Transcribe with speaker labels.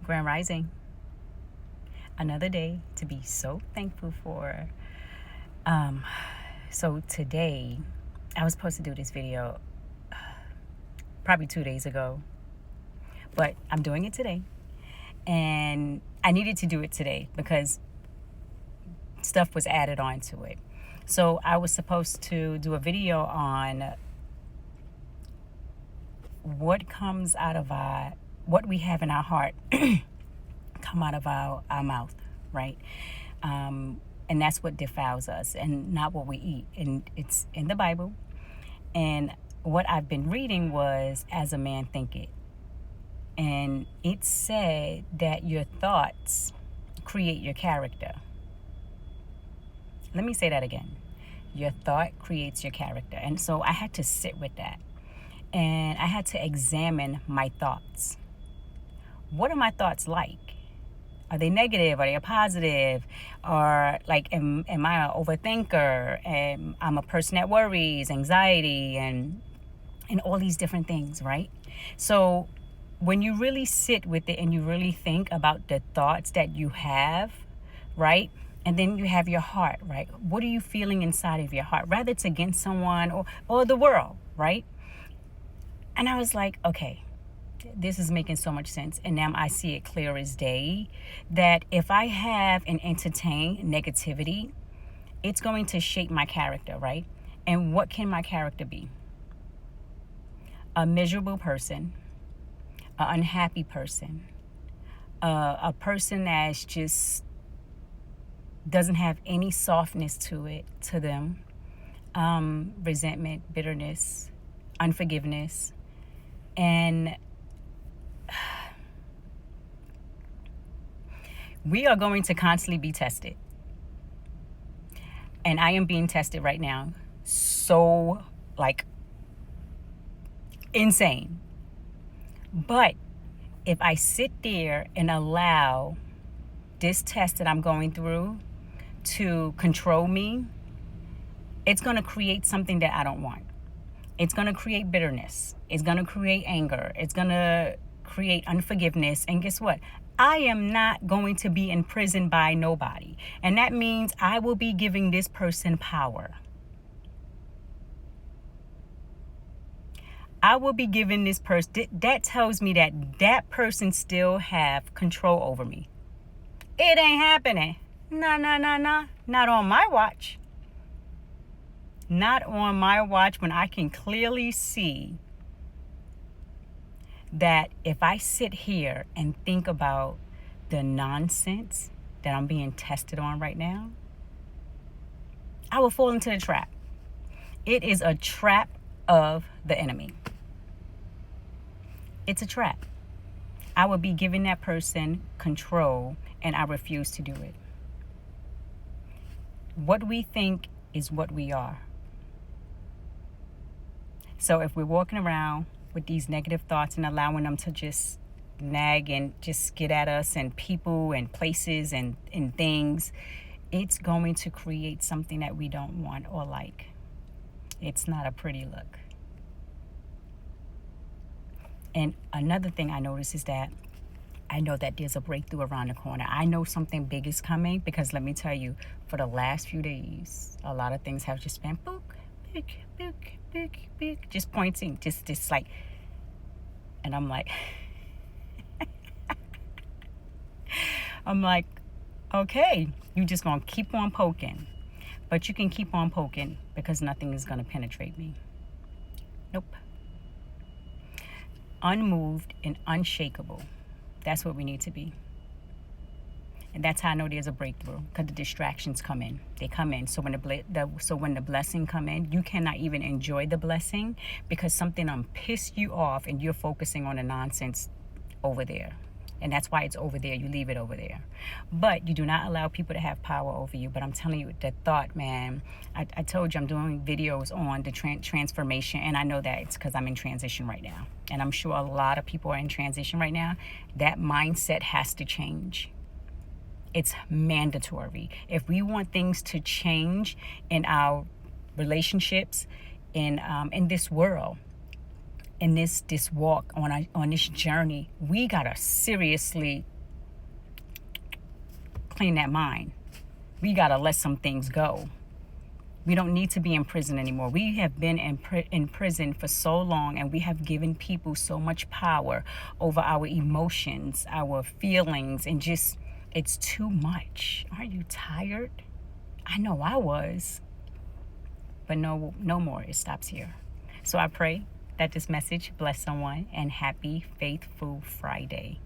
Speaker 1: Grand Rising. Another day to be so thankful for. So today, I was supposed to do this video probably 2 days ago, but I'm doing it today. And I needed to do it today because stuff was added onto it. So I was supposed to do a video on what comes out of what we have in our heart come out of our mouth, right? And that's what defiles us and not what we eat. And it's in the Bible. And what I've been reading was As a Man Thinketh. And it said that your thoughts create your character. Let me say that again. Your thought creates your character. And so I had to sit with that. And I had to examine my thoughts. What are my thoughts like? Are they negative? Are they positive? Or like, am I an overthinker? And I'm a person that worries, anxiety, and all these different things, right? So when you really sit with it and you really think about the thoughts that you have, right? And then you have your heart, right? What are you feeling inside of your heart? Rather it's against someone or the world, right? And I was like, okay, this is making so much sense. And now I see it clear as day that if I have and entertain negativity, it's going to shape my character, right? And what can my character be? A miserable person, an unhappy person, a person that's just doesn't have any softness to them, resentment, bitterness, unforgiveness. And we are going to constantly be tested. And I am being tested right now. So, like, insane. But if I sit there and allow this test that I'm going through to control me, it's going to create something that I don't want. It's going to create bitterness. It's going to create anger. It's going to create unforgiveness. And guess what? I am not going to be imprisoned by nobody. And that means I will be giving this person power. I will be giving this person, that tells me that person still have control over me. It ain't happening. Nah. Not on my watch. Not on my watch, when I can clearly see that if I sit here and think about the nonsense that I'm being tested on right now, I will fall into the trap. It is a trap of the enemy. It's a trap. I will be giving that person control, and I refuse to do it. What we think is what we are. So if we're walking around with these negative thoughts and allowing them to just nag and just get at us and people and places and things, it's going to create something that we don't want or like. It's not a pretty look. And another thing I notice is that I know that there's a breakthrough around the corner. I know something big is coming because let me tell you, for the last few days, a lot of things have just been book, just pointing, just like, and I'm like, okay, you just gonna keep on poking, but you can keep on poking because nothing is gonna penetrate me. Nope. Unmoved and unshakable. That's what we need to be. And that's how I know there's a breakthrough, because the distractions come in. They come in. So when the blessing come in, you cannot even enjoy the blessing because something pissed you off and you're focusing on the nonsense over there. And that's why it's over there. You leave it over there. But you do not allow people to have power over you. But I'm telling you, the thought, man, I told you I'm doing videos on the transformation. And I know that it's because I'm in transition right now. And I'm sure a lot of people are in transition right now. That mindset has to change. It's mandatory. If we want things to change in our relationships, in this world, in this walk on this journey, we gotta seriously clean that mind. We got to let some things go. We don't need to be in prison anymore. We have been in prison for so long, and we have given people so much power over our emotions, our feelings, and just, it's too much. Aren't you tired? I know I was. But no more. It stops here. So I pray that this message bless someone, and happy Faithful Friday.